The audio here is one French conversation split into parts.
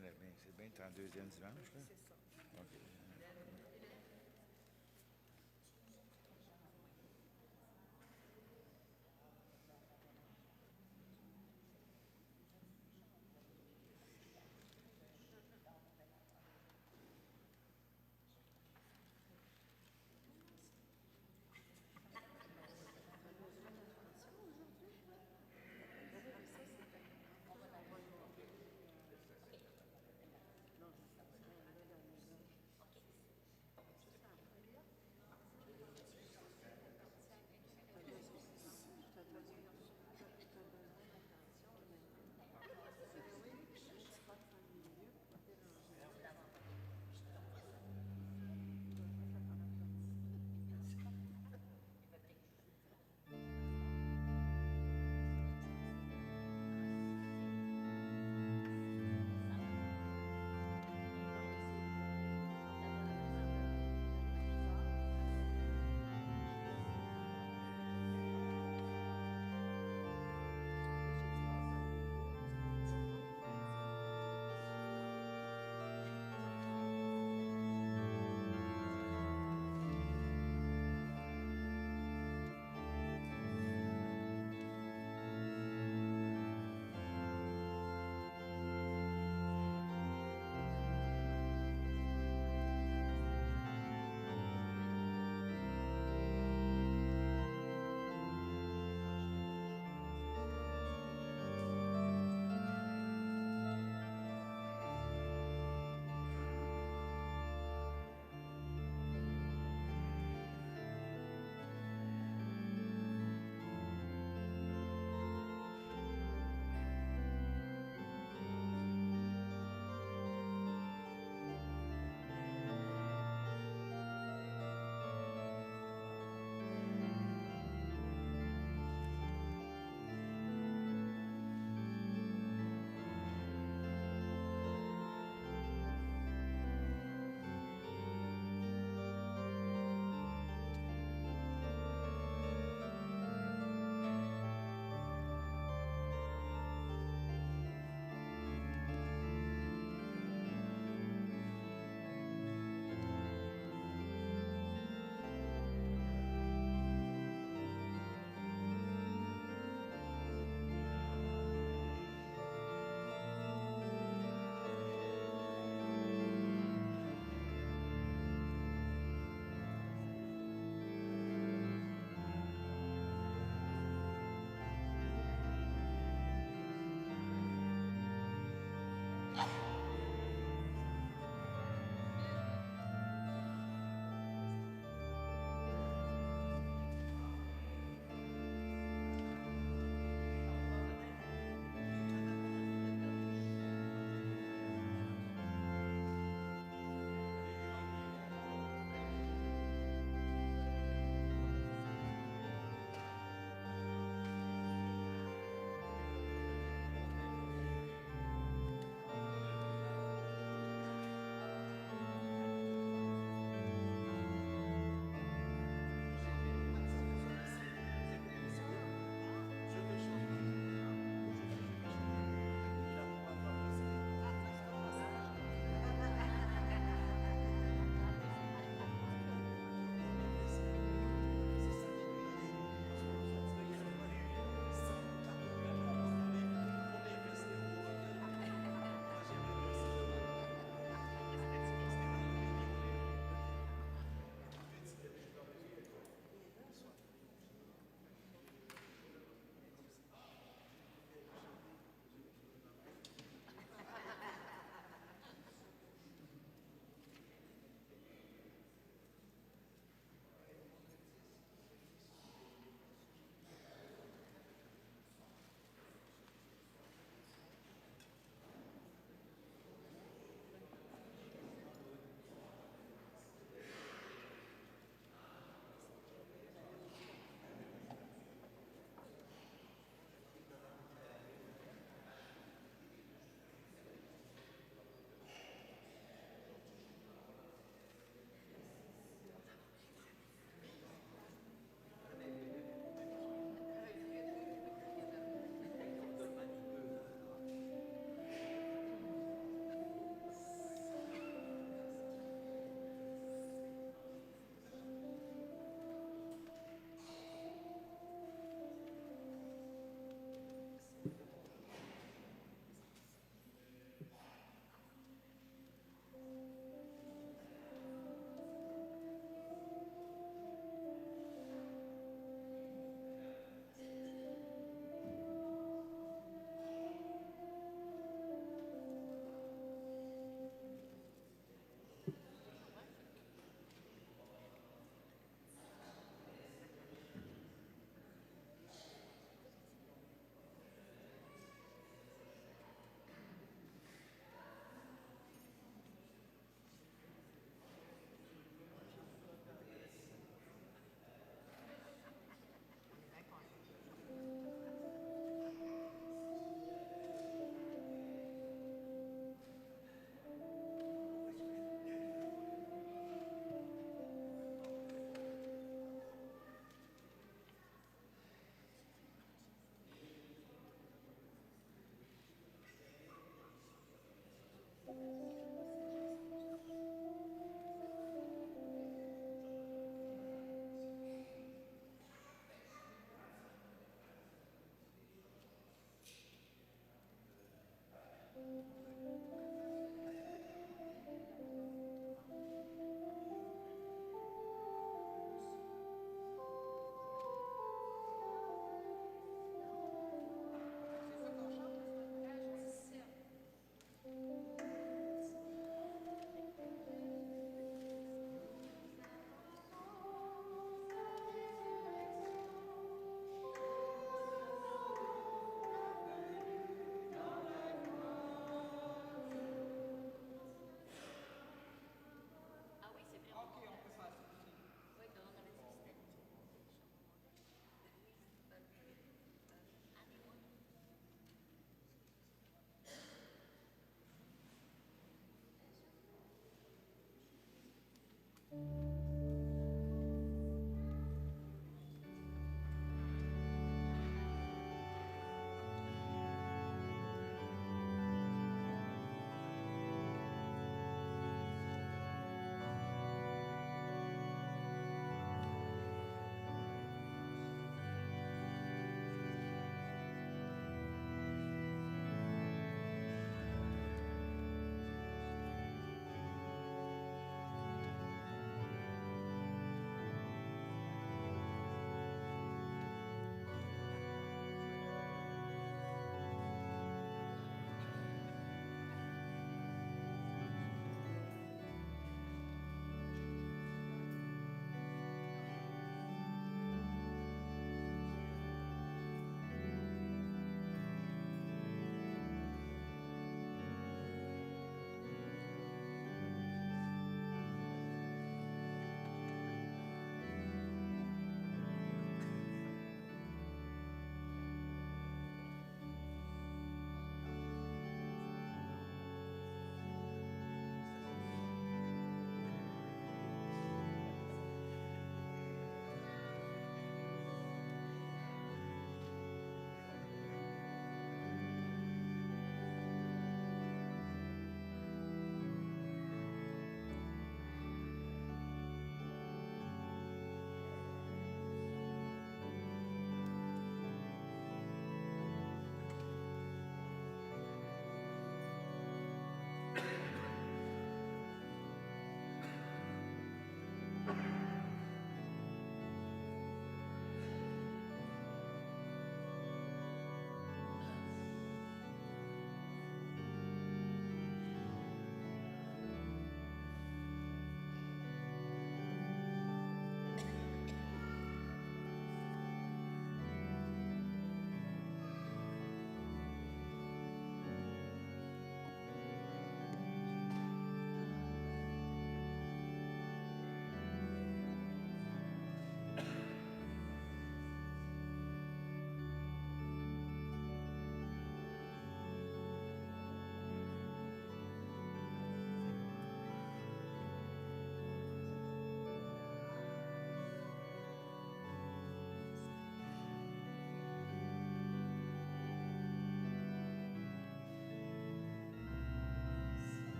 c'est bien 32e dimanche, là? C'est ça. OK.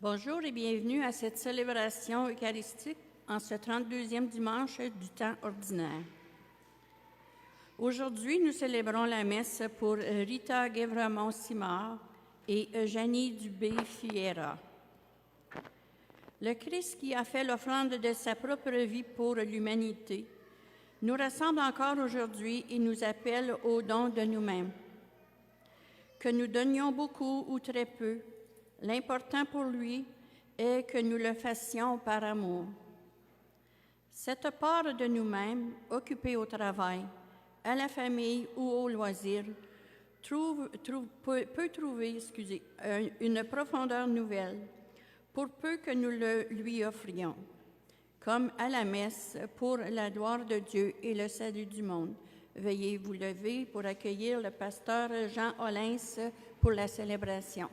Bonjour et bienvenue à cette célébration eucharistique en ce 32e dimanche du temps ordinaire. Aujourd'hui, nous célébrons la messe pour Rita Guévremont-Simard et Eugénie Dubé-Fiera. Le Christ qui a fait l'offrande de sa propre vie pour l'humanité nous rassemble encore aujourd'hui et nous appelle au don de nous-mêmes. Que nous donnions beaucoup ou très peu, l'important pour lui est que nous le fassions par amour. Cette part de nous-mêmes, occupée au travail, à la famille ou au loisir, peut trouver une profondeur nouvelle, pour peu que nous le lui offrions, comme à la messe pour la gloire de Dieu et le salut du monde. Veuillez vous lever pour accueillir le pasteur Jean Hollins pour la célébration.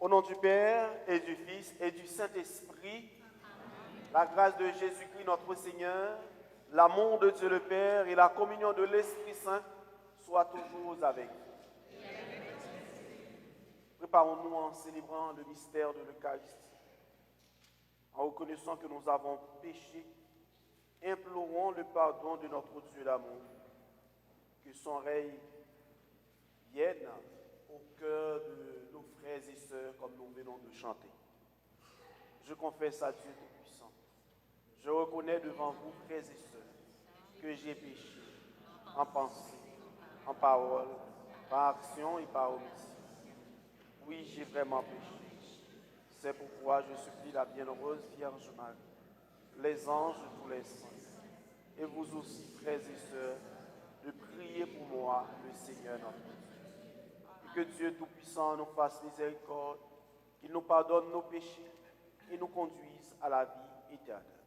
nom du Père et du Fils et du Saint-Esprit, la grâce de Jésus-Christ notre Seigneur, l'amour de Dieu le Père et la communion de l'Esprit Saint soient toujours avec vous. Préparons-nous en célébrant le mystère de l'Eucharistie, en reconnaissant que nous avons péché. Implorons le pardon de notre Dieu d'amour, que son règne vienne au cœur de nos frères et sœurs comme nous venons de chanter. Je confesse à Dieu Tout-Puissant. Je reconnais devant vous, frères et sœurs, que j'ai péché en pensée, en parole, par action et par omission. Oui, j'ai vraiment péché. C'est pourquoi je supplie la bienheureuse Vierge Marie, les anges de tous les saints, et vous aussi, frères et sœurs, de prier pour moi, le Seigneur notre Dieu. Et que Dieu Tout-Puissant nous fasse miséricorde, qu'il nous pardonne nos péchés et nous conduise à la vie éternelle.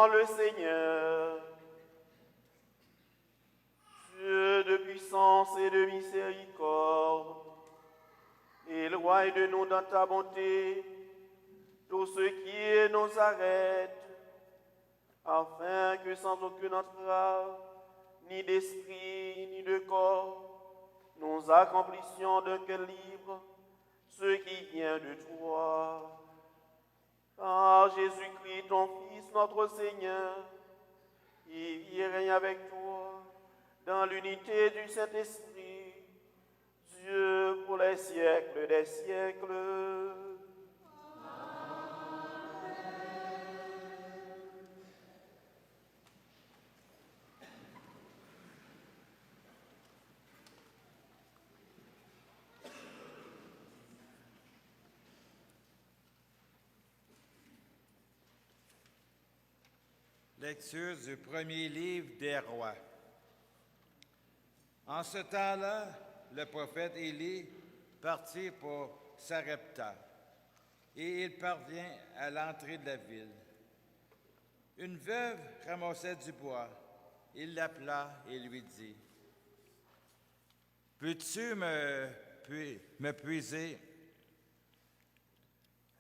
Bénissons le Seigneur. Dieu de puissance et de miséricorde, éloigne de nous dans ta bonté tout ce qui nous arrête, afin que sans aucune entrave, ni d'esprit, ni de corps, nous accomplissions d'un cœur libre ce qui vient de toi. Par Jésus-Christ, ton Fils, notre Seigneur, qui vit et règne avec toi, dans l'unité du Saint-Esprit, Dieu pour les siècles des siècles. Lecture du premier livre des rois. En ce temps-là, le prophète Élie partit pour Sarepta, et il parvient à l'entrée de la ville. Une veuve ramassait du bois. Il l'appela et lui dit, « Peux-tu me puiser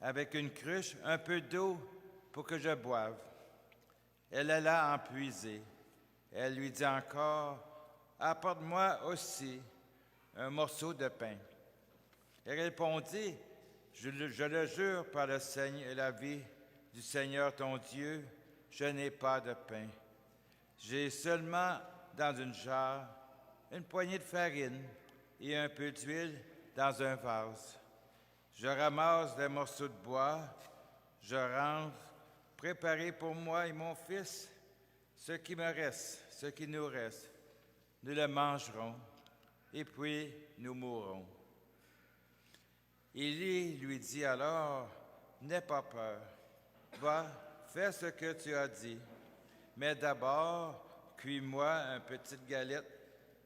avec une cruche un peu d'eau pour que je boive? » Elle alla en puiser. Elle lui dit encore, « Apporte-moi aussi un morceau de pain. » Elle répondit, « Je le jure par le Seigneur et la vie du Seigneur ton Dieu, je n'ai pas de pain. J'ai seulement dans une jarre une poignée de farine et un peu d'huile dans un vase. Je ramasse des morceaux de bois, je range, préparez pour moi et mon fils ce qui me reste, ce qui nous reste. Nous le mangerons et puis nous mourrons. » Élie lui dit alors, « N'aie pas peur, va, fais ce que tu as dit, mais d'abord, cuis-moi une petite galette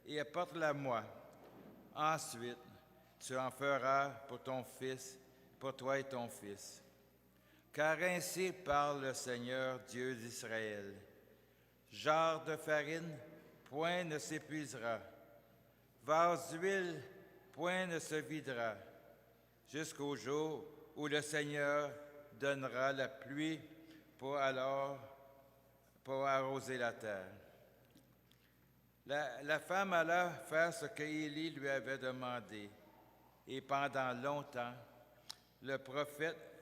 et apporte-la-moi. Ensuite, tu en feras pour ton fils, pour toi et ton fils. Car ainsi parle le Seigneur Dieu d'Israël. Jarre de farine, point ne s'épuisera. Vase d'huile, point ne se videra, jusqu'au jour où le Seigneur donnera la pluie pour arroser la terre. » La femme alla faire ce que Élie lui avait demandé, et pendant longtemps, le prophète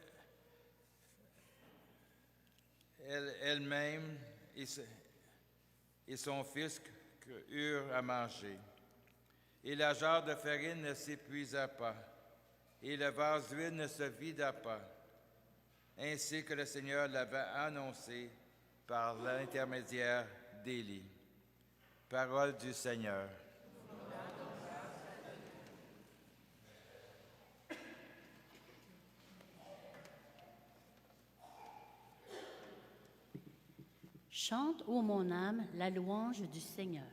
elle-même et son fils eurent à manger. Et la jarre de farine ne s'épuisa pas, et le vase d'huile ne se vida pas, ainsi que le Seigneur l'avait annoncé par l'intermédiaire d'Élie. Parole du Seigneur. Chante, ô mon âme, la louange du Seigneur.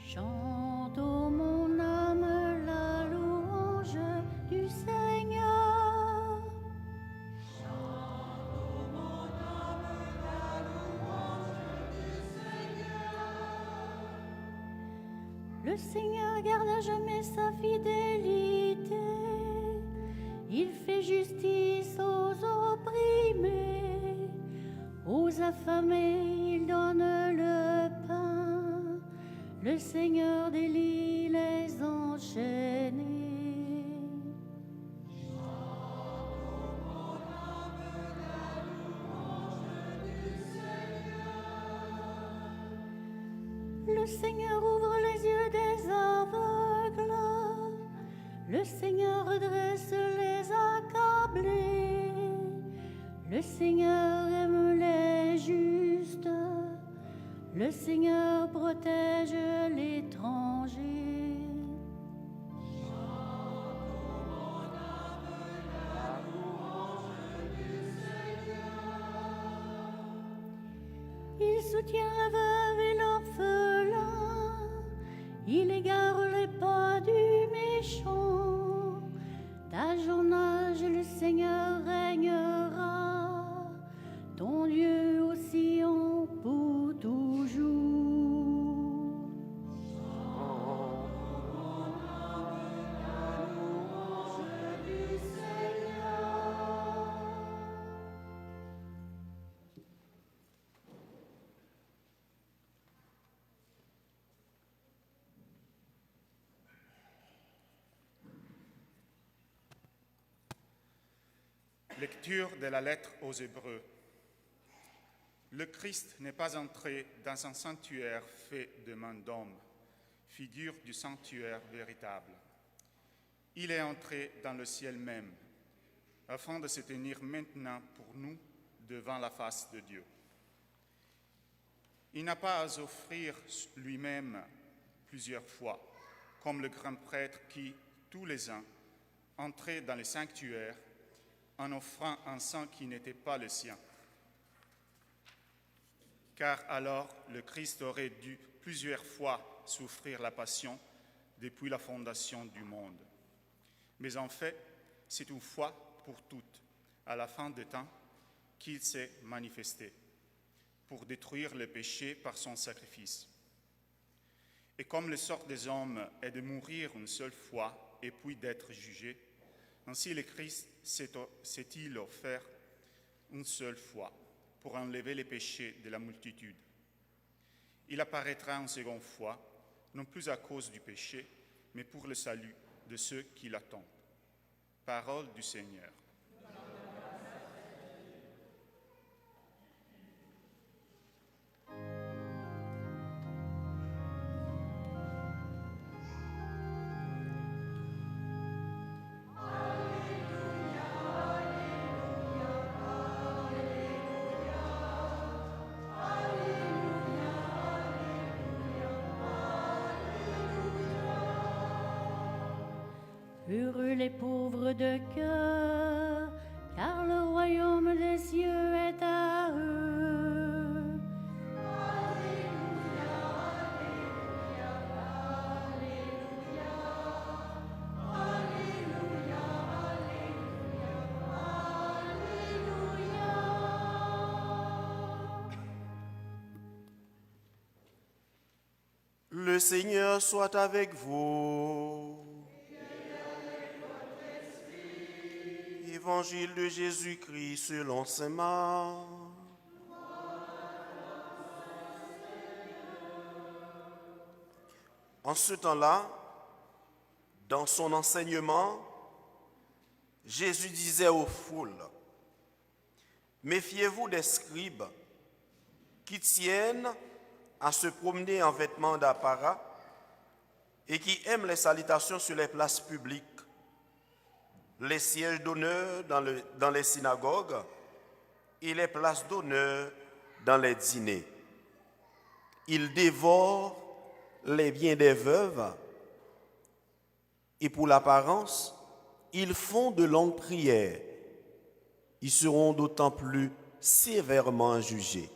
Chante, ô mon âme, la louange du Seigneur. Chante, ô mon âme, la louange du Seigneur. Le Seigneur garde à jamais sa fidélité. Il fait justice aux opprimés, aux affamés il donne le pain. Le Seigneur délie les enchaînés. Chante, ô mon âme, la louange du Seigneur. Le Seigneur ouvre les yeux des aveugles. Le Seigneur redresse les accablés. Le Seigneur aime les justes. Le Seigneur protège l'étranger. Chante, ô mon âme, la louange du Seigneur. Il soutient la veuve et l'orphelin. Il égare les pas du méchant. D'âge en âge, le Seigneur régnera, ton Dieu au Sion pour toujours. Lecture de la lettre aux Hébreux. Le Christ n'est pas entré dans un sanctuaire fait de main d'homme, figure du sanctuaire véritable. Il est entré dans le ciel même, afin de se tenir maintenant pour nous devant la face de Dieu. Il n'a pas à offrir lui-même plusieurs fois, comme le grand prêtre qui, tous les ans, entrait dans le sanctuaire en offrant un sang qui n'était pas le sien. Car alors le Christ aurait dû plusieurs fois souffrir la passion depuis la fondation du monde. Mais en fait, c'est une fois pour toutes, à la fin des temps, qu'il s'est manifesté pour détruire le péché par son sacrifice. Et comme le sort des hommes est de mourir une seule fois et puis d'être jugé, ainsi le Christ s'est-il offert une seule fois pour enlever les péchés de la multitude. Il apparaîtra une seconde fois, non plus à cause du péché, mais pour le salut de ceux qui l'attendent. Parole du Seigneur. Heureux les pauvres de cœur, car le royaume des cieux est à eux. Le Seigneur soit avec vous. Évangile de Jésus-Christ selon saint Marc. En ce temps-là, dans son enseignement, Jésus disait aux foules, « Méfiez-vous des scribes qui tiennent à se promener en vêtements d'apparat et qui aiment les salutations sur les places publiques, les sièges d'honneur dans les synagogues et les places d'honneur dans les dîners. Ils dévorent les biens des veuves et pour l'apparence, ils font de longues prières. Ils seront d'autant plus sévèrement jugés. »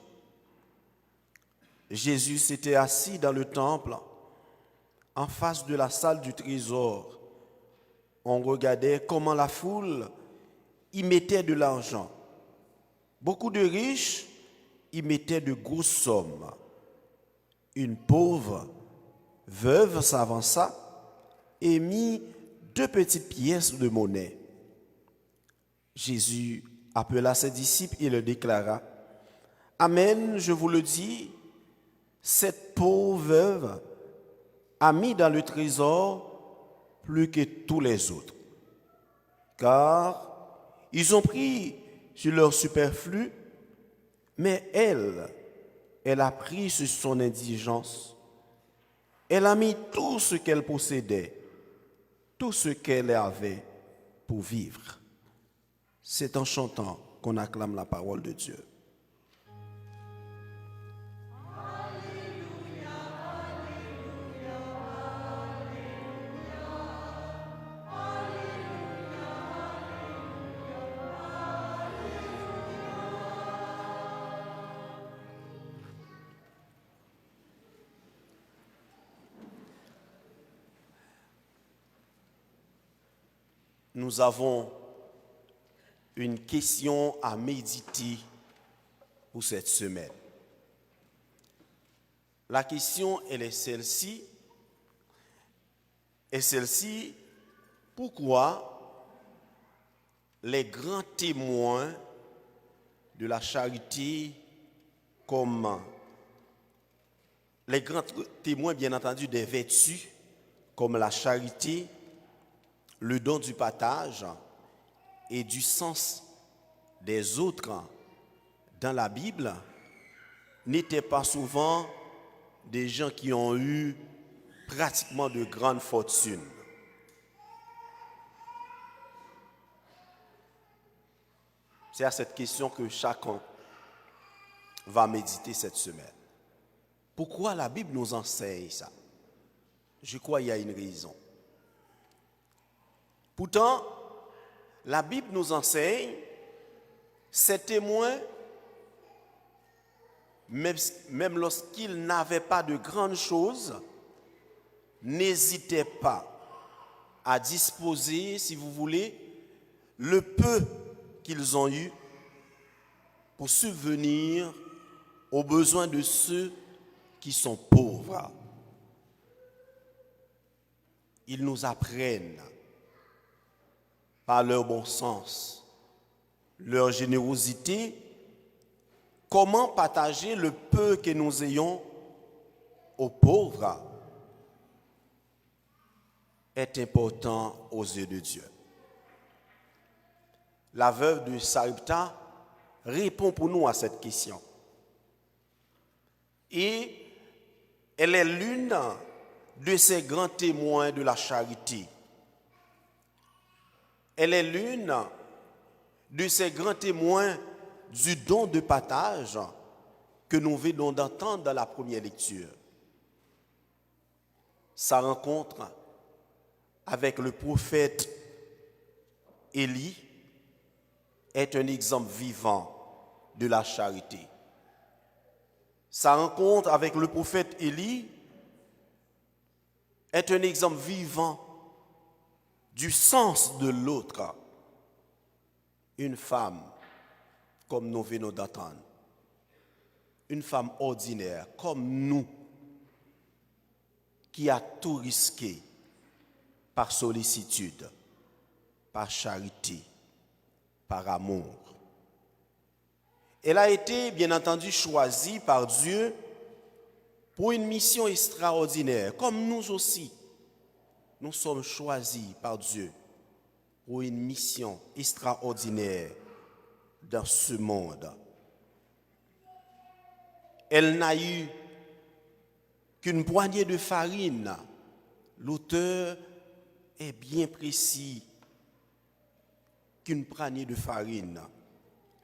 Jésus s'était assis dans le temple, en face de la salle du trésor. On regardait comment la foule y mettait de l'argent. Beaucoup de riches y mettaient de grosses sommes. Une pauvre veuve s'avança et mit 2 petites pièces de monnaie. Jésus appela ses disciples et leur déclara, « Amen, je vous le dis, cette pauvre veuve a mis dans le trésor plus que tous les autres, car ils ont pris sur leur superflu, mais elle a pris sur son indigence. Elle a mis tout ce qu'elle possédait, tout ce qu'elle avait pour vivre. » C'est en chantant qu'on acclame la parole de Dieu. nous avons une question à méditer pour cette semaine. La question, elle est celle-ci. Et celle-ci, pourquoi les grands témoins de la charité, comme les grands témoins, bien entendu, des vertus, comme la charité, le don du partage et du sens des autres dans la Bible, n'étaient pas souvent des gens qui ont eu pratiquement de grandes fortunes. C'est à cette question que chacun va méditer cette semaine. Pourquoi la Bible nous enseigne ça? Je crois qu'il y a une raison. Pourtant, la Bible nous enseigne, ces témoins, même lorsqu'ils n'avaient pas de grandes choses, n'hésitaient pas à disposer, si vous voulez, le peu qu'ils ont eu pour subvenir aux besoins de ceux qui sont pauvres. Ils nous apprennent par leur bon sens, leur générosité, comment partager le peu que nous ayons aux pauvres est important aux yeux de Dieu. La veuve de Sarepta répond pour nous à cette question. Et elle est l'une de ces grands témoins de la charité. Elle est l'une de ces grands témoins du don de partage que nous venons d'entendre dans la première lecture. Sa rencontre avec le prophète Élie est un exemple vivant de la charité. Sa rencontre avec le prophète Élie est un exemple vivant du sens de l'autre. Une femme, comme nous venons d'entendre, une femme ordinaire, comme nous, qui a tout risqué par sollicitude, par charité, par amour. Elle a été, bien entendu, choisie par Dieu pour une mission extraordinaire, comme nous aussi. Nous sommes choisis par Dieu pour une mission extraordinaire dans ce monde. Elle n'a eu qu'une poignée de farine. L'auteur est bien précis. Qu'une poignée de farine.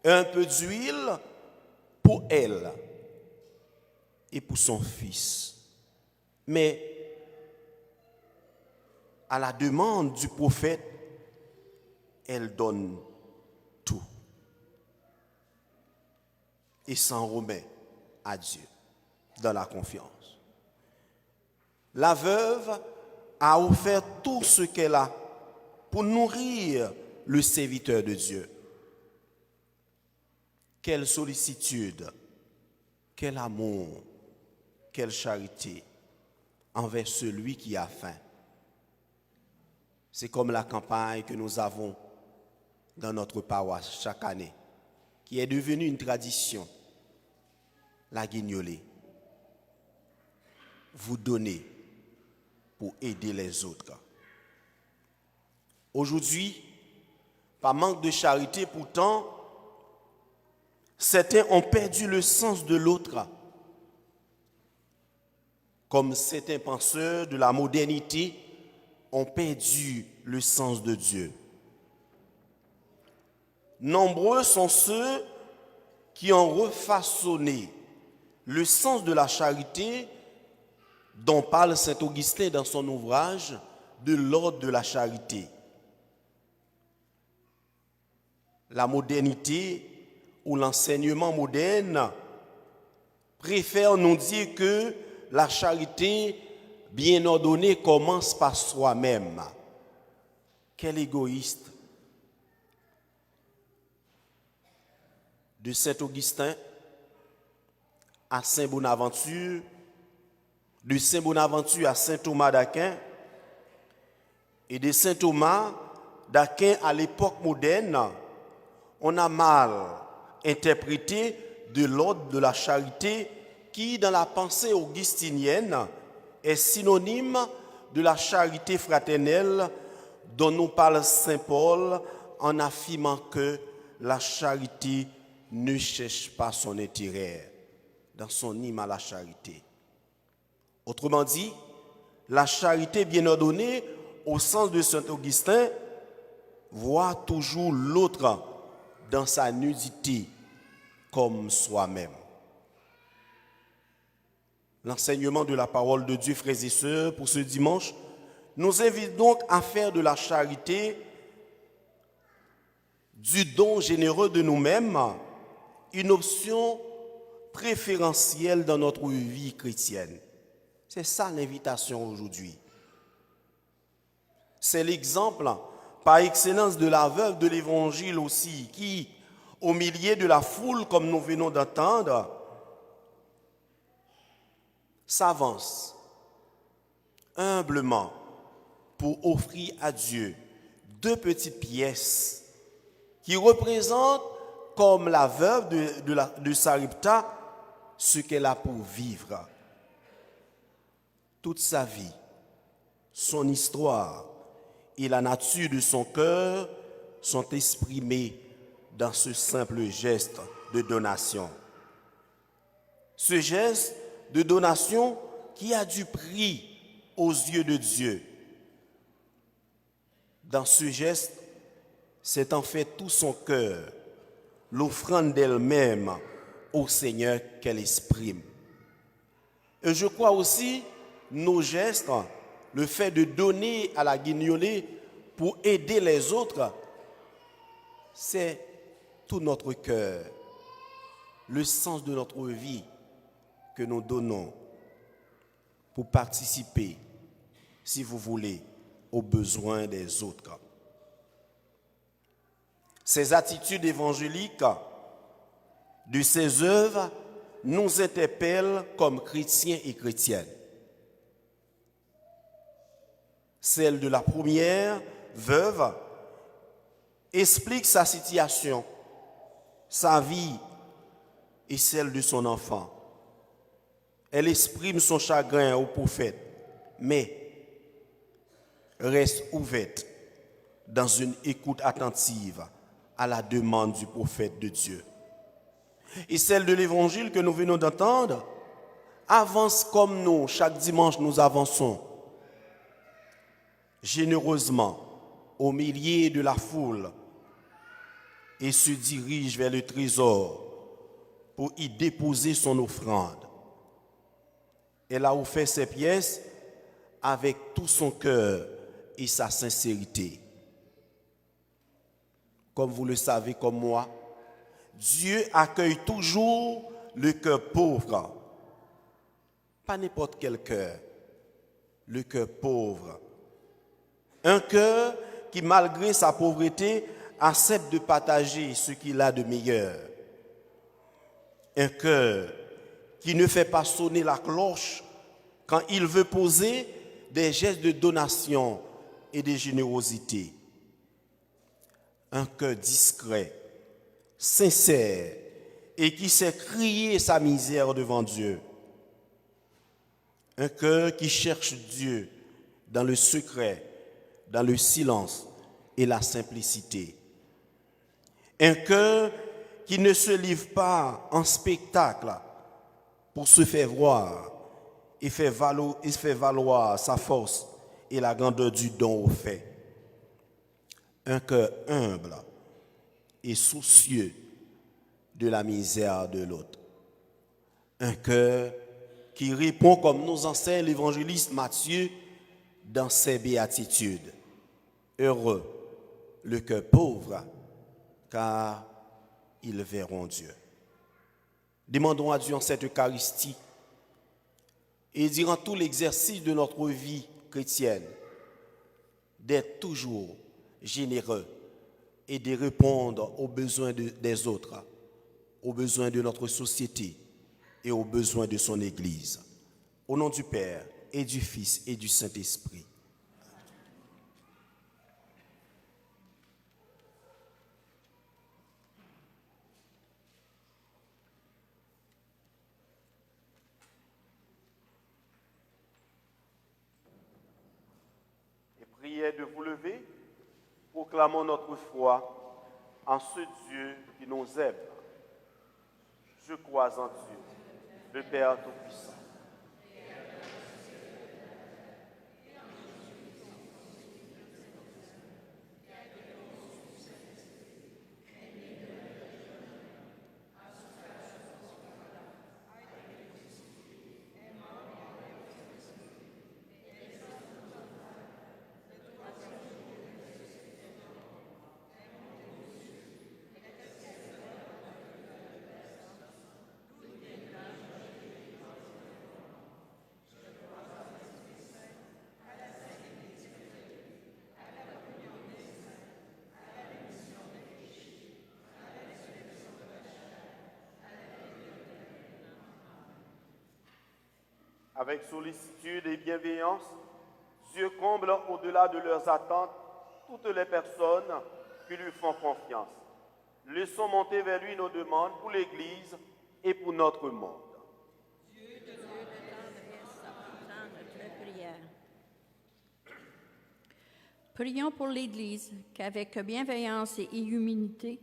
Un peu d'huile pour elle et pour son fils. Mais à la demande du prophète, elle donne tout et s'en remet à Dieu dans la confiance. La veuve a offert tout ce qu'elle a pour nourrir le serviteur de Dieu. Quelle sollicitude, quel amour, quelle charité envers celui qui a faim. C'est comme la campagne que nous avons dans notre paroisse chaque année, qui est devenue une tradition, la guignolée. Vous donnez pour aider les autres. Aujourd'hui, par manque de charité, pourtant, certains ont perdu le sens de l'autre. Comme certains penseurs de la modernité ont perdu le sens de Dieu. Nombreux sont ceux qui ont refaçonné le sens de la charité dont parle saint Augustin dans son ouvrage de l'ordre de la charité. La modernité ou l'enseignement moderne préfère nous dire que la charité bien ordonnée commence par soi-même. Quel égoïste. De Saint-Augustin à Saint-Bonaventure, de Saint-Bonaventure à Saint-Thomas d'Aquin, et de Saint-Thomas d'Aquin à l'époque moderne, on a mal interprété de l'ordre de la charité qui, dans la pensée augustinienne, est synonyme de la charité fraternelle dont nous parle Saint Paul en affirmant que la charité ne cherche pas son intérêt dans son hymne à la charité. Autrement dit, la charité bien ordonnée, au sens de Saint Augustin, voit toujours l'autre dans sa nudité comme soi-même. L'enseignement de la parole de Dieu, frères et sœurs, pour ce dimanche, nous invite donc à faire de la charité, du don généreux de nous-mêmes, une option préférentielle dans notre vie chrétienne. C'est ça l'invitation aujourd'hui. C'est l'exemple par excellence de la veuve de l'Évangile aussi, qui, au milieu de la foule, comme nous venons d'entendre, s'avance humblement pour offrir à Dieu 2 petites pièces qui représentent, comme la veuve de Sarepta, ce qu'elle a pour vivre. Toute sa vie, son histoire et la nature de son cœur sont exprimés dans ce simple geste de donation. Ce geste de donation qui a du prix aux yeux de Dieu. Dans ce geste, c'est en fait tout son cœur, l'offrande d'elle-même au Seigneur qu'elle exprime. Et je crois aussi, nos gestes, le fait de donner à la guignolée pour aider les autres, c'est tout notre cœur, le sens de notre vie que nous donnons pour participer, si vous voulez, aux besoins des autres. Ces attitudes évangéliques de ces œuvres nous interpellent comme chrétiens et chrétiennes. Celle de la première veuve explique sa situation, sa vie et celle de son enfant. Elle exprime son chagrin au prophète, mais reste ouverte dans une écoute attentive à la demande du prophète de Dieu. Et celle de l'évangile que nous venons d'entendre avance comme nous, chaque dimanche nous avançons, généreusement au milieu de la foule et se dirige vers le trésor pour y déposer son offrande. Elle a offert ses pièces avec tout son cœur et sa sincérité. Comme vous le savez comme moi, Dieu accueille toujours le cœur pauvre. Pas n'importe quel cœur, le cœur pauvre. Un cœur qui, malgré sa pauvreté, accepte de partager ce qu'il a de meilleur. Un cœur qui ne fait pas sonner la cloche quand il veut poser des gestes de donation et de générosité. Un cœur discret, sincère et qui sait crier sa misère devant Dieu. Un cœur qui cherche Dieu dans le secret, dans le silence et la simplicité. Un cœur qui ne se livre pas en spectacle pour se faire voir et fait valoir sa force et la grandeur du don offert. Un cœur humble et soucieux de la misère de l'autre. Un cœur qui répond comme nous enseigne l'évangéliste Matthieu dans ses béatitudes. Heureux le cœur pauvre, car ils verront Dieu. Demandons à Dieu en cette Eucharistie et durant tout l'exercice de notre vie chrétienne d'être toujours généreux et de répondre aux besoins des autres, aux besoins de notre société et aux besoins de son Église. Au nom du Père et du Fils et du Saint-Esprit. Et priez de vous lever, proclamons notre foi en ce Dieu qui nous aime. Je crois en Dieu, le Père Tout-Puissant. Avec sollicitude et bienveillance, Dieu comble au-delà de leurs attentes toutes les personnes qui lui font confiance. Laissons monter vers lui nos demandes pour l'Église et pour notre monde. Dieu de tendresse, entend notre prière. Prions pour l'Église, qu'avec bienveillance et humilité,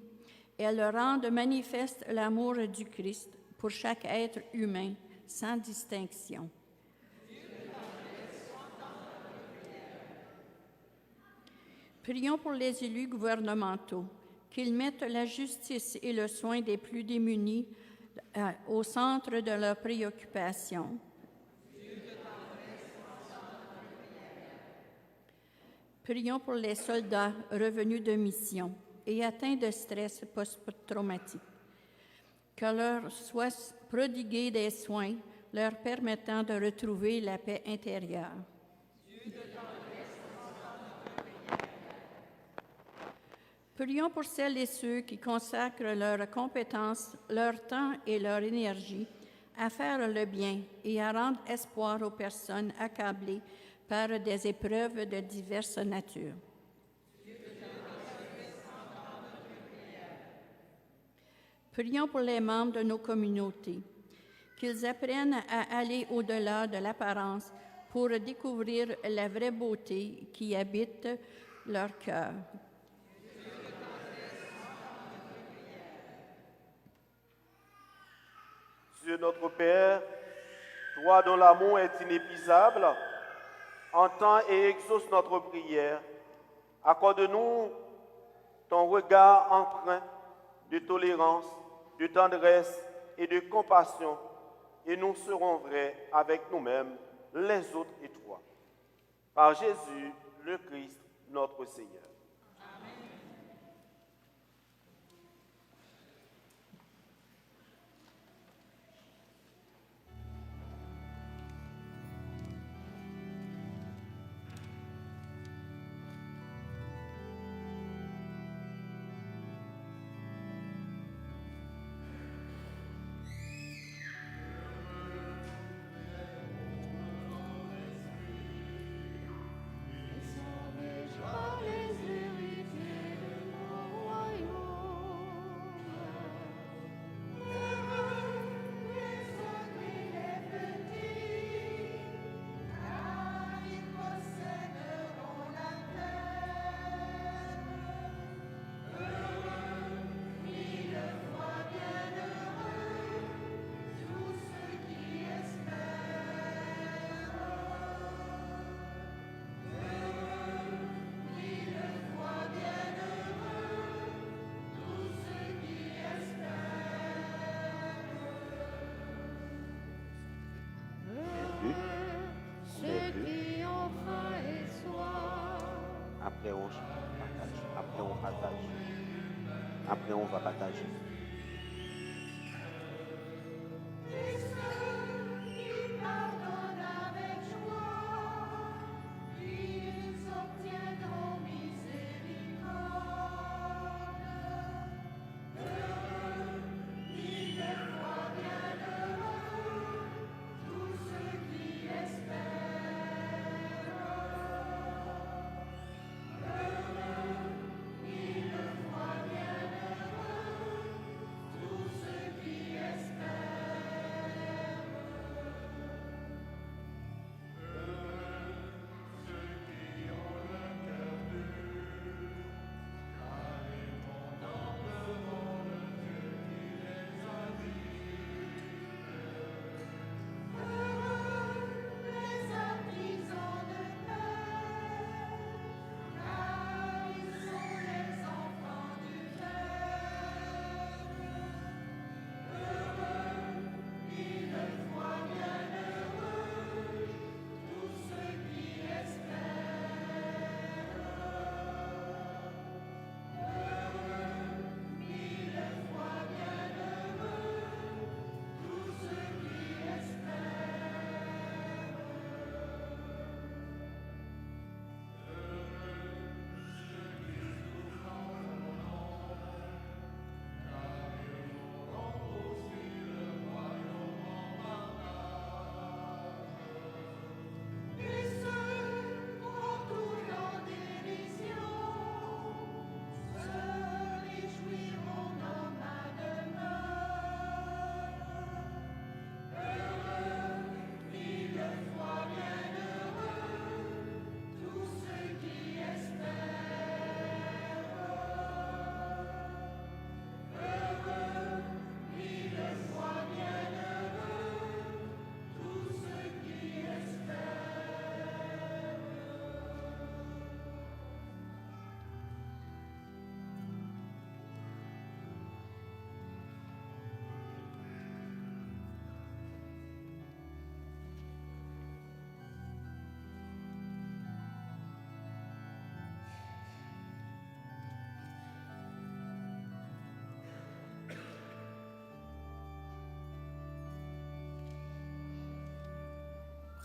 elle rende manifeste l'amour du Christ pour chaque être humain, sans distinction. Prions pour les élus gouvernementaux, qu'ils mettent la justice et le soin des plus démunis au centre de leurs préoccupations. Prions pour les soldats revenus de mission et atteints de stress post-traumatique, que leur soient prodigués des soins leur permettant de retrouver la paix intérieure. Prions pour celles et ceux qui consacrent leurs compétences, leur temps et leur énergie à faire le bien et à rendre espoir aux personnes accablées par des épreuves de diverses natures. Prions pour les membres de nos communautés, qu'ils apprennent à aller au-delà de l'apparence pour découvrir la vraie beauté qui habite leur cœur. Dieu notre Père, toi dont l'amour est inépuisable, entends et exauce notre prière. Accorde-nous ton regard empreint de tolérance, de tendresse et de compassion, et nous serons vrais avec nous-mêmes, les autres et toi. Par Jésus, le Christ, notre Seigneur. Après, on va partager.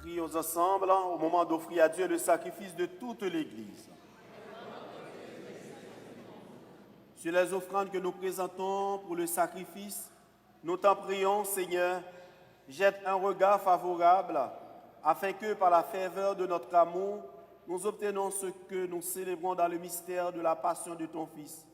Prions ensemble au moment d'offrir à Dieu le sacrifice de toute l'Église. Sur les offrandes que nous présentons pour le sacrifice, nous t'en prions, Seigneur, jette un regard favorable afin que par la ferveur de notre amour, nous obtenons ce que nous célébrons dans le mystère de la passion de ton Fils,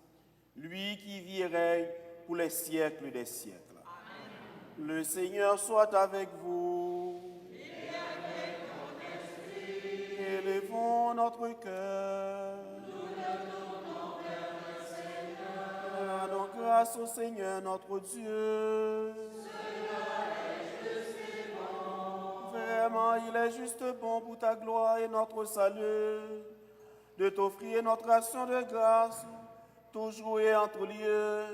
lui qui vit et règne pour les siècles des siècles. Amen. Le Seigneur soit avec vous. Et avec ton esprit. Élevons notre cœur. Nous le tournons vers le Seigneur. Rendons grâce au Seigneur notre Dieu. Vraiment, il est juste bon pour ta gloire et notre salut, de t'offrir notre action de grâce, toujours et en tout lieu.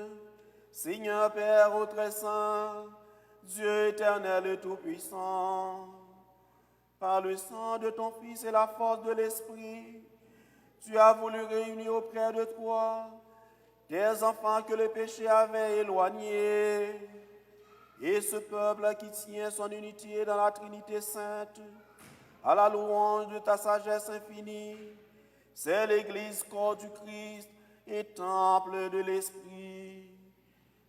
Seigneur Père au très saint, Dieu éternel et tout-puissant, par le sang de ton Fils et la force de l'Esprit, tu as voulu réunir auprès de toi des enfants que le péché avait éloignés, et ce peuple qui tient son unité dans la Trinité sainte, à la louange de ta sagesse infinie, c'est l'Église, corps du Christ et temple de l'Esprit.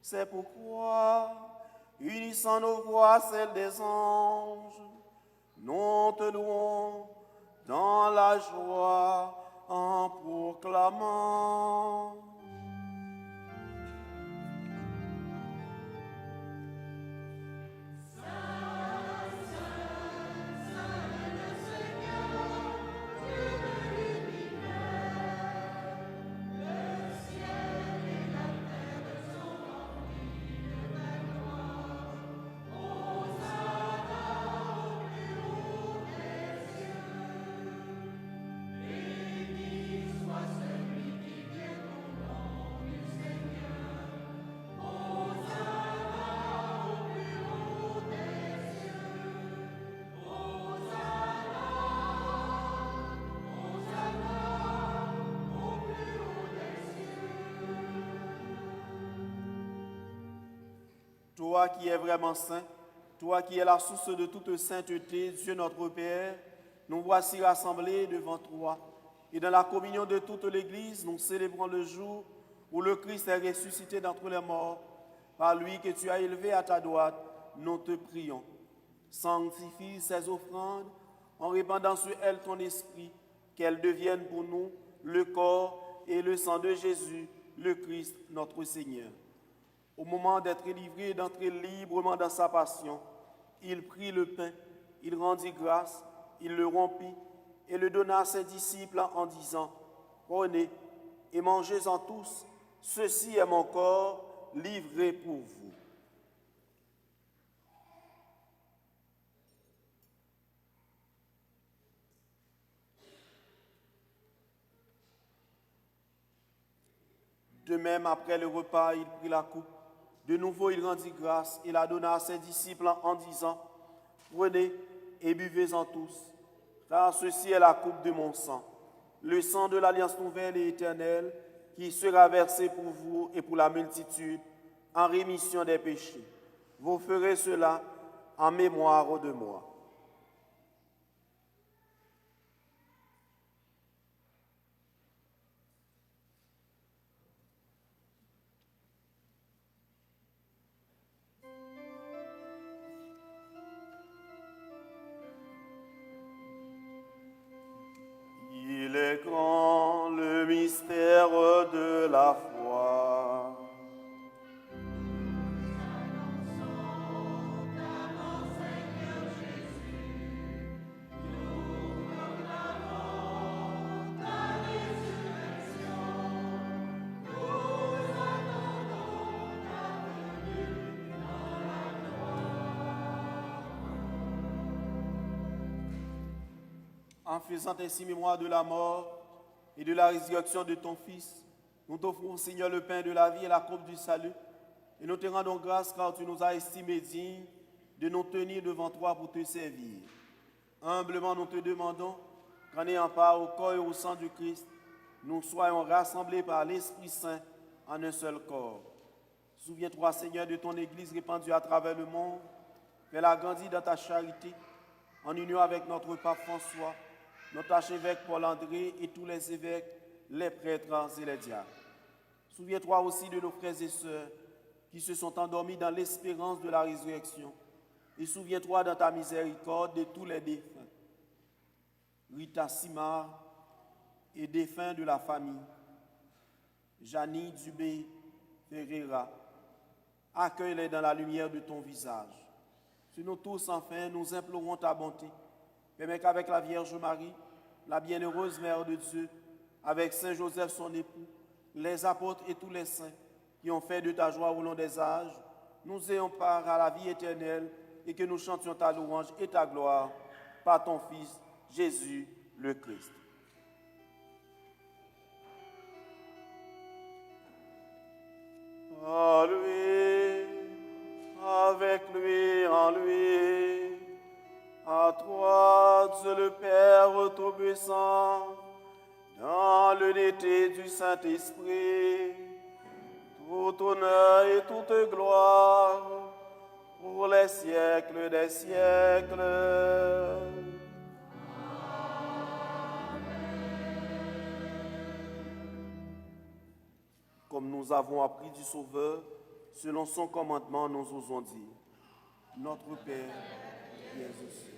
C'est pourquoi, unissant nos voix à celles des anges, nous te louons dans la joie en proclamant. Toi qui es vraiment saint, toi qui es la source de toute sainteté, Dieu notre Père, nous voici rassemblés devant toi. Et dans la communion de toute l'Église, nous célébrons le jour où le Christ est ressuscité d'entre les morts. Par lui que tu as élevé à ta droite, nous te prions. Sanctifie ces offrandes en répandant sur elles ton esprit, qu'elles deviennent pour nous le corps et le sang de Jésus, le Christ notre Seigneur. Au moment d'être livré et d'entrer librement dans sa passion, il prit le pain, il rendit grâce, il le rompit et le donna à ses disciples en disant, « Prenez et mangez-en tous, ceci est mon corps livré pour vous. » De même, après le repas, il prit la coupe. De nouveau, il rendit grâce et la donna à ses disciples en disant, « Prenez et buvez-en tous, car ceci est la coupe de mon sang, le sang de l'alliance nouvelle et éternelle, qui sera versé pour vous et pour la multitude en rémission des péchés. Vous ferez cela en mémoire de moi. » Il est grand le mystère de la foi. En faisant ainsi mémoire de la mort et de la résurrection de ton Fils, nous t'offrons, Seigneur, le pain de la vie et la coupe du salut, et nous te rendons grâce car tu nous as estimés dignes de nous tenir devant toi pour te servir. Humblement, nous te demandons qu'en ayant part au corps et au sang du Christ, nous soyons rassemblés par l'Esprit Saint en un seul corps. Souviens-toi, Seigneur, de ton Église répandue à travers le monde, fais-la grandir dans ta charité, en union avec notre pape François, notre archevêque Paul-André et tous les évêques, les prêtres et les diacres. Souviens-toi aussi de nos frères et sœurs qui se sont endormis dans l'espérance de la résurrection. Et souviens-toi dans ta miséricorde de tous les défunts. Rita Simard et défunts de la famille. Janie Dubé Ferreira, accueille-les dans la lumière de ton visage. Sur nous tous, enfin, nous implorons ta bonté. Permets qu'avec la Vierge Marie, la bienheureuse Mère de Dieu, avec Saint Joseph son époux, les apôtres et tous les saints qui ont fait de ta joie au long des âges, nous ayons part à la vie éternelle et que nous chantions ta louange et ta gloire par ton Fils, Jésus le Christ. À lui, avec lui, en lui, à toi, Dieu le Père Tout-Puissant, dans l'unité du Saint-Esprit, tout honneur et toute gloire pour les siècles des siècles. Comme nous avons appris du Sauveur, selon son commandement, nous osons dire, Notre Père, qui es aux cieux,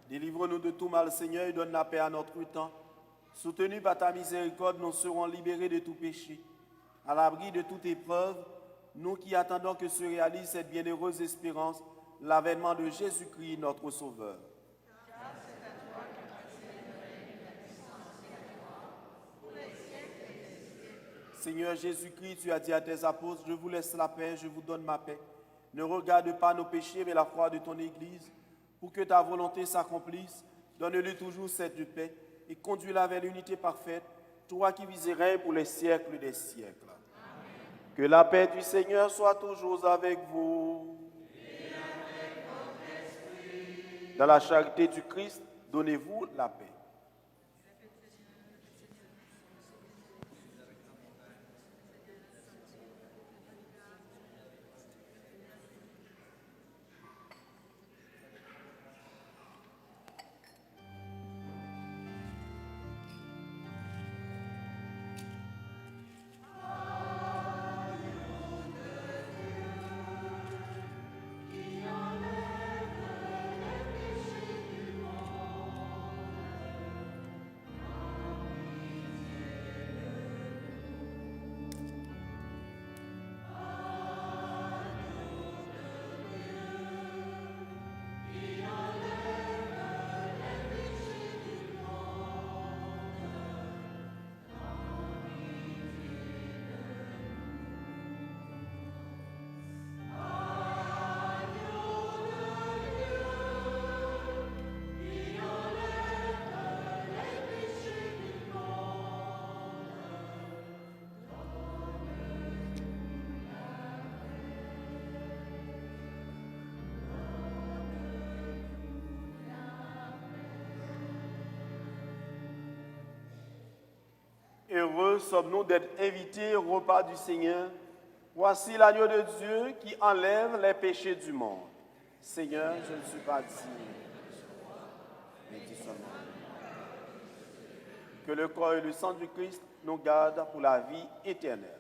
délivre-nous de tout mal, Seigneur, et donne la paix à notre temps. Soutenus par ta miséricorde, nous serons libérés de tout péché. À l'abri de toute épreuve, nous qui attendons que se réalise cette bienheureuse espérance, l'avènement de Jésus-Christ, notre Sauveur. Seigneur Jésus-Christ, tu as dit à tes apôtres, je vous laisse la paix, je vous donne ma paix. Ne regarde pas nos péchés, mais la foi de ton Église. Pour que ta volonté s'accomplisse, donne-lui toujours cette paix et conduis-la vers l'unité parfaite, toi qui vis et règnes pour les siècles des siècles. Amen. Que la paix du Seigneur soit toujours avec vous. Et avec votre esprit. Dans la charité du Christ, donnez-vous la paix. Heureux sommes-nous d'être invités au repas du Seigneur. Voici l'agneau de Dieu qui enlève les péchés du monde. Seigneur, je ne suis pas digne, mais dis seulement. Que le corps et le sang du Christ nous gardent pour la vie éternelle.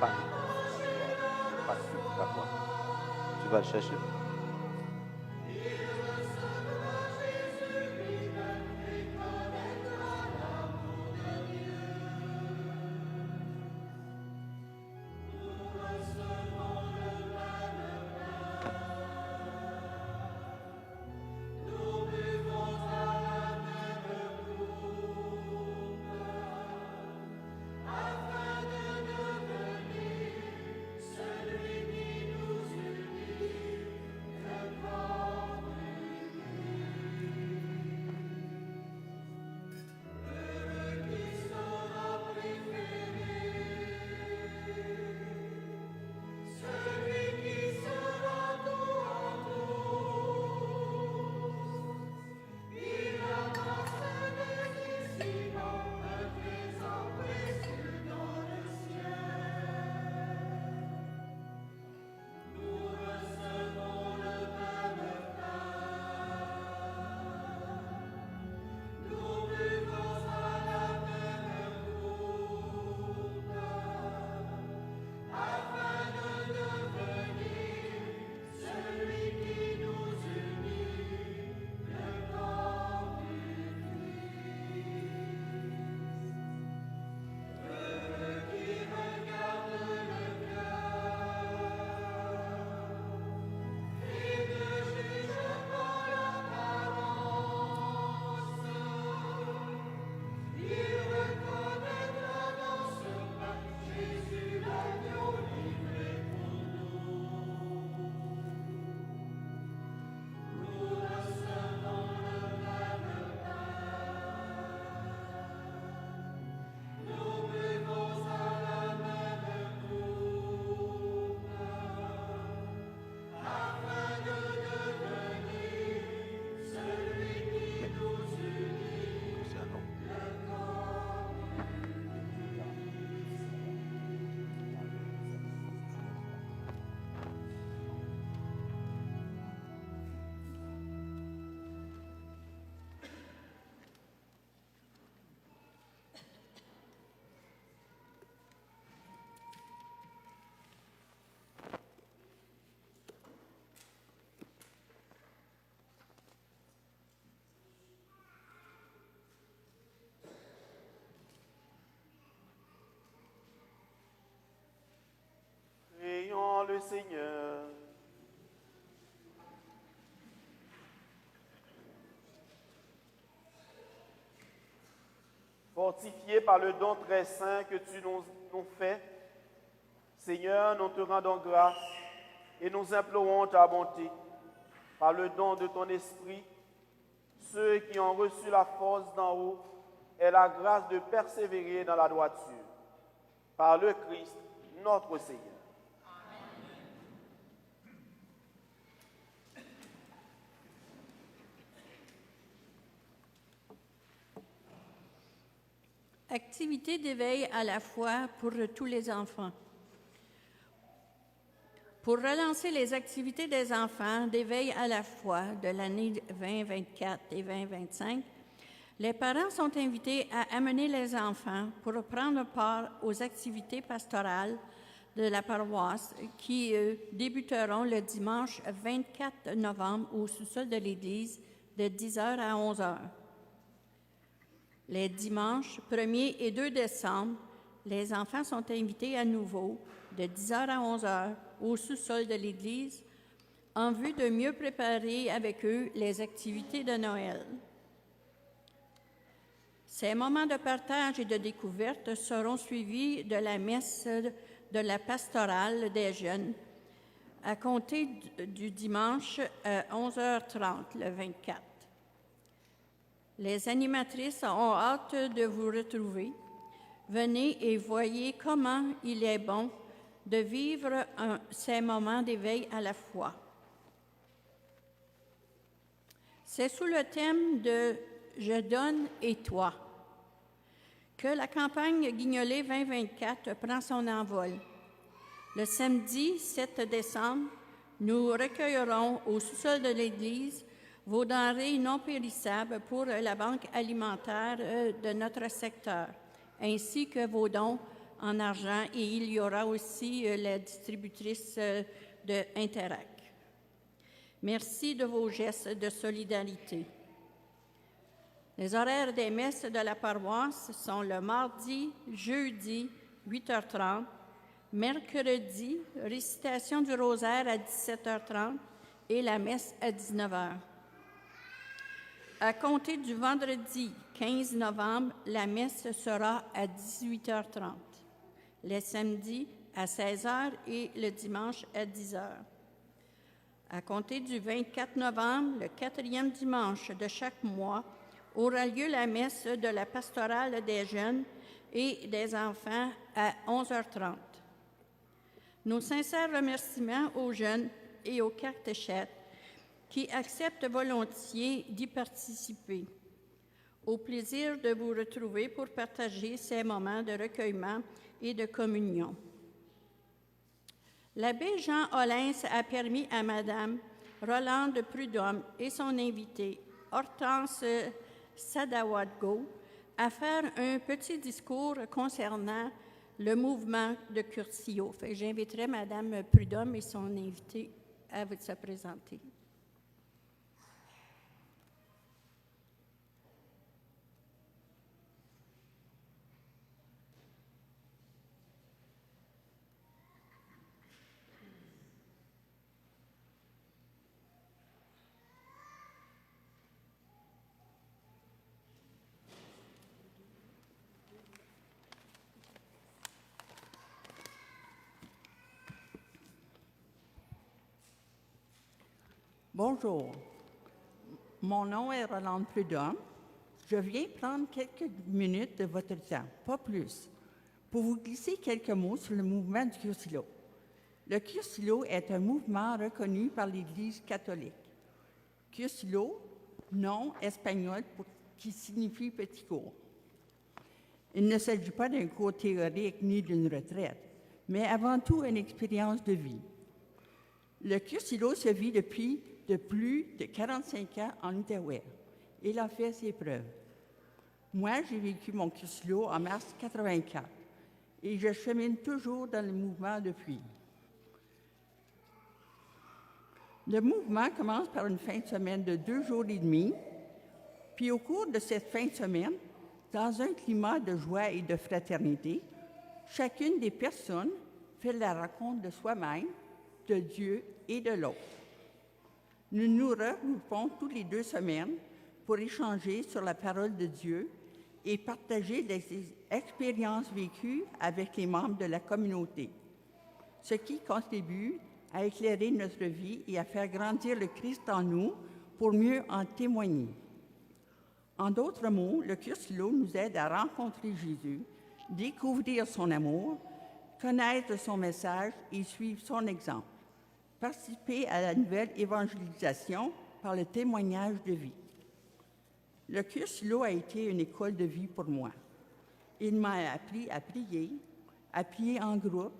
pas. Pas sûr, d'accord. Tu vas le chercher. Prions le Seigneur. Fortifiés par le don très saint que tu nous fais, Seigneur, nous te rendons grâce et nous implorons ta bonté. Par le don de ton esprit, ceux qui ont reçu la force d'en haut et la grâce de persévérer dans la droiture. Par le Christ, notre Seigneur. Activité d'éveil à la foi pour tous les enfants. Pour relancer les activités des enfants d'éveil à la foi de l'année 2024 et 2025, les parents sont invités à amener les enfants pour prendre part aux activités pastorales de la paroisse qui débuteront le dimanche 24 novembre au sous-sol de l'Église de 10h à 11h. Les dimanches 1er et 2 décembre, les enfants sont invités à nouveau de 10h à 11h au sous-sol de l'Église en vue de mieux préparer avec eux les activités de Noël. Ces moments de partage et de découverte seront suivis de la messe de la pastorale des jeunes à compter du dimanche à 11h30, le 24. Les animatrices ont hâte de vous retrouver. Venez et voyez comment il est bon de vivre ces moments d'éveil à la foi. C'est sous le thème de « Je donne et toi » que la campagne Guignolée 2024 prend son envol. Le samedi 7 décembre, nous recueillerons au sous-sol de l'Église vos denrées non périssables pour la banque alimentaire de notre secteur, ainsi que vos dons en argent et il y aura aussi la distributrice de Interac. Merci de vos gestes de solidarité. Les horaires des messes de la paroisse sont le mardi, jeudi, 8h30, mercredi, récitation du rosaire à 17h30 et la messe à 19h. À compter du vendredi 15 novembre, la messe sera à 18h30, les samedis à 16h et le dimanche à 10h. À compter du 24 novembre, le 4e dimanche de chaque mois, aura lieu la messe de la pastorale des jeunes et des enfants à 11h30. Nos sincères remerciements aux jeunes et aux catéchètes qui acceptent volontiers d'y participer. Au plaisir de vous retrouver pour partager ces moments de recueillement et de communion. L'abbé Jean Hollins a permis à Madame Rolande Prudhomme et son invité, Hortense Sadawadgo, à faire un petit discours concernant le mouvement de Cursillo. J'inviterai Madame Prudhomme et son invité à se présenter. Bonjour, mon nom est Rolande Prudhomme. Je viens prendre quelques minutes de votre temps, pas plus, pour vous glisser quelques mots sur le mouvement du Cursillo. Le Cursillo est un mouvement reconnu par l'Église catholique. Cursillo, nom espagnol qui signifie petit cours. Il ne s'agit pas d'un cours théorique ni d'une retraite, mais avant tout une expérience de vie. Le Cursillo se vit depuis de plus de 45 ans en Outaouais. Il a fait ses preuves. Moi, j'ai vécu mon Cursillo en mars 84 et je chemine toujours dans le mouvement depuis. Le mouvement commence par une fin de semaine de 2 jours et demi, puis au cours de cette fin de semaine, dans un climat de joie et de fraternité, chacune des personnes fait la rencontre de soi-même, de Dieu et de l'autre. Nous nous regroupons tous les 2 semaines pour échanger sur la parole de Dieu et partager des expériences vécues avec les membres de la communauté, ce qui contribue à éclairer notre vie et à faire grandir le Christ en nous pour mieux en témoigner. En d'autres mots, le Cursillo nous aide à rencontrer Jésus, découvrir son amour, connaître son message et suivre son exemple. Participer à la nouvelle évangélisation par le témoignage de vie. Le Cursillo a été une école de vie pour moi. Il m'a appris à prier en groupe,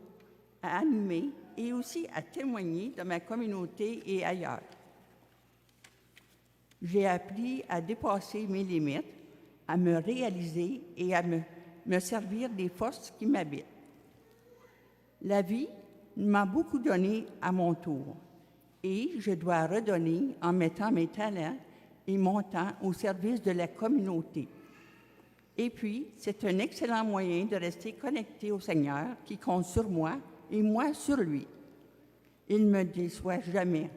à animer et aussi à témoigner de ma communauté et ailleurs. J'ai appris à dépasser mes limites, à me réaliser et à me servir des forces qui m'habitent. La vie m'a beaucoup donné à mon tour et je dois redonner en mettant mes talents et mon temps au service de la communauté. Et puis, c'est un excellent moyen de rester connecté au Seigneur qui compte sur moi et moi sur lui. Il ne me déçoit jamais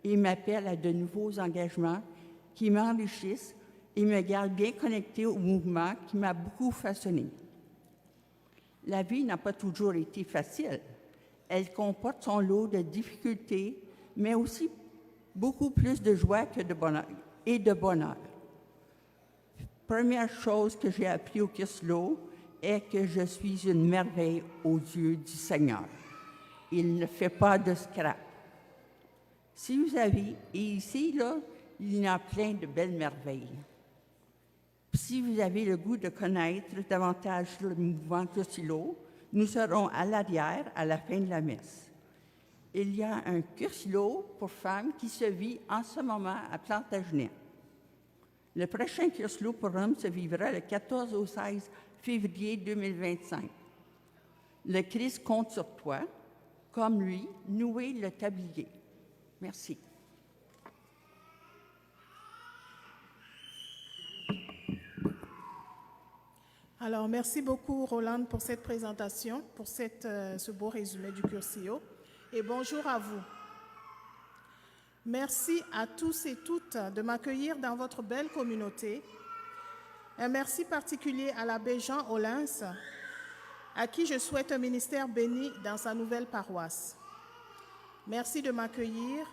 et m'appelle à de nouveaux engagements qui m'enrichissent et me gardent bien connecté au mouvement qui m'a beaucoup façonné. La vie n'a pas toujours été facile. Elle comporte son lot de difficultés, mais aussi beaucoup plus de joie que de bonheur. Première chose que j'ai appris au Cursillo est que je suis une merveille aux yeux du Seigneur. Il ne fait pas de scrap. Si vous avez, et ici, là, il y en a plein de belles merveilles. Si vous avez le goût de connaître davantage le mouvement Cursillo, nous serons à l'arrière à la fin de la messe. Il y a un Cursillo pour femmes qui se vit en ce moment à Plantagenet. Le prochain Cursillo pour hommes se vivra le 14 au 16 février 2025. Le Christ compte sur toi. Comme lui, nouez le tablier. Merci. Alors, merci beaucoup, Roland, pour cette présentation, pour ce beau résumé du Cursillo. Et bonjour à vous. Merci à tous et toutes de m'accueillir dans votre belle communauté. Un merci particulier à l'abbé Jean Olens, à qui je souhaite un ministère béni dans sa nouvelle paroisse. Merci de m'accueillir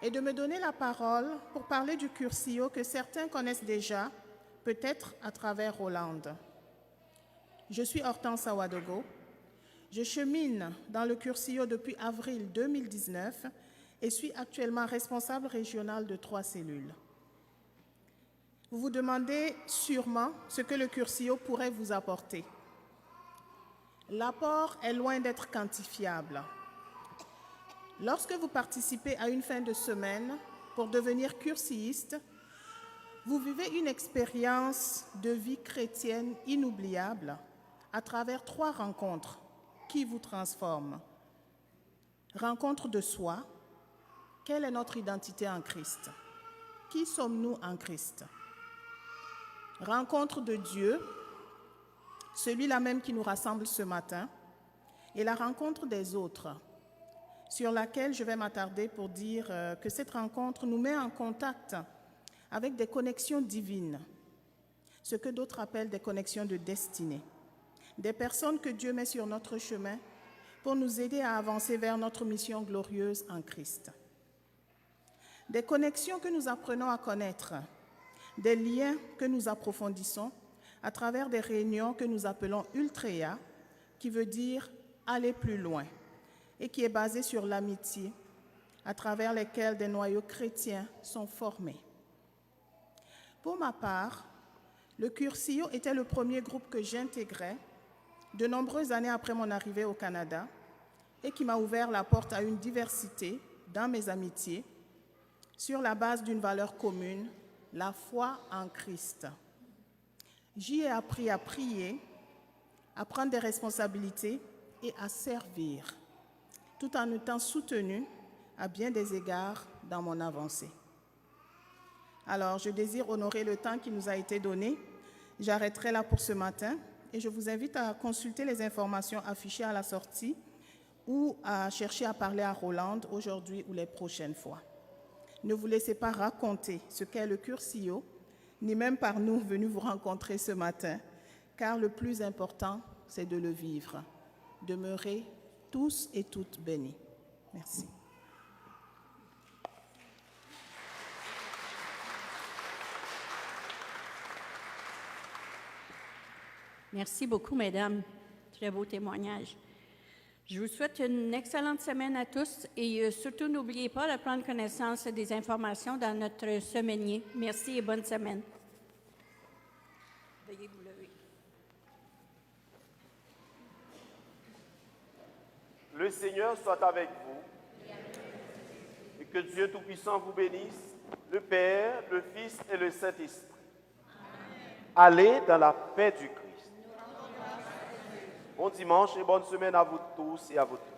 et de me donner la parole pour parler du Cursillo que certains connaissent déjà, peut-être à travers Roland. Je suis Hortense Awadogo. Je chemine dans le Cursillo depuis avril 2019 et suis actuellement responsable régional de 3 cellules. Vous vous demandez sûrement ce que le Cursillo pourrait vous apporter. L'apport est loin d'être quantifiable. Lorsque vous participez à une fin de semaine pour devenir cursilliste, vous vivez une expérience de vie chrétienne inoubliable à travers 3 rencontres qui vous transforment. Rencontre de soi. Quelle est notre identité en Christ? Qui sommes-nous en Christ? Rencontre de Dieu, celui-là même qui nous rassemble ce matin, et la rencontre des autres, sur laquelle je vais m'attarder pour dire que cette rencontre nous met en contact avec des connexions divines, ce que d'autres appellent des connexions de destinée, des personnes que Dieu met sur notre chemin pour nous aider à avancer vers notre mission glorieuse en Christ. Des connexions que nous apprenons à connaître, des liens que nous approfondissons à travers des réunions que nous appelons Ultréa, qui veut dire aller plus loin, et qui est basée sur l'amitié, à travers lesquelles des noyaux chrétiens sont formés. Pour ma part, le Cursillo était le premier groupe que j'intégrais de nombreuses années après mon arrivée au Canada et qui m'a ouvert la porte à une diversité dans mes amitiés sur la base d'une valeur commune, la foi en Christ. J'y ai appris à prier, à prendre des responsabilités et à servir, tout en étant soutenu à bien des égards dans mon avancée. Alors, je désire honorer le temps qui nous a été donné. J'arrêterai là pour ce matin et je vous invite à consulter les informations affichées à la sortie ou à chercher à parler à Roland aujourd'hui ou les prochaines fois. Ne vous laissez pas raconter ce qu'est le Cursillo, ni même par nous venus vous rencontrer ce matin, car le plus important, c'est de le vivre. Demeurez tous et toutes bénis. Merci. Merci beaucoup, mesdames. Très beau témoignage. Je vous souhaite une excellente semaine à tous et surtout, n'oubliez pas de prendre connaissance des informations dans notre semainier. Merci et bonne semaine. Veuillez vous lever. Le Seigneur soit avec vous et que Dieu Tout-Puissant vous bénisse, le Père, le Fils et le Saint-Esprit. Allez dans la paix du Christ. Bon dimanche et bonne semaine à vous tous et à vous toutes.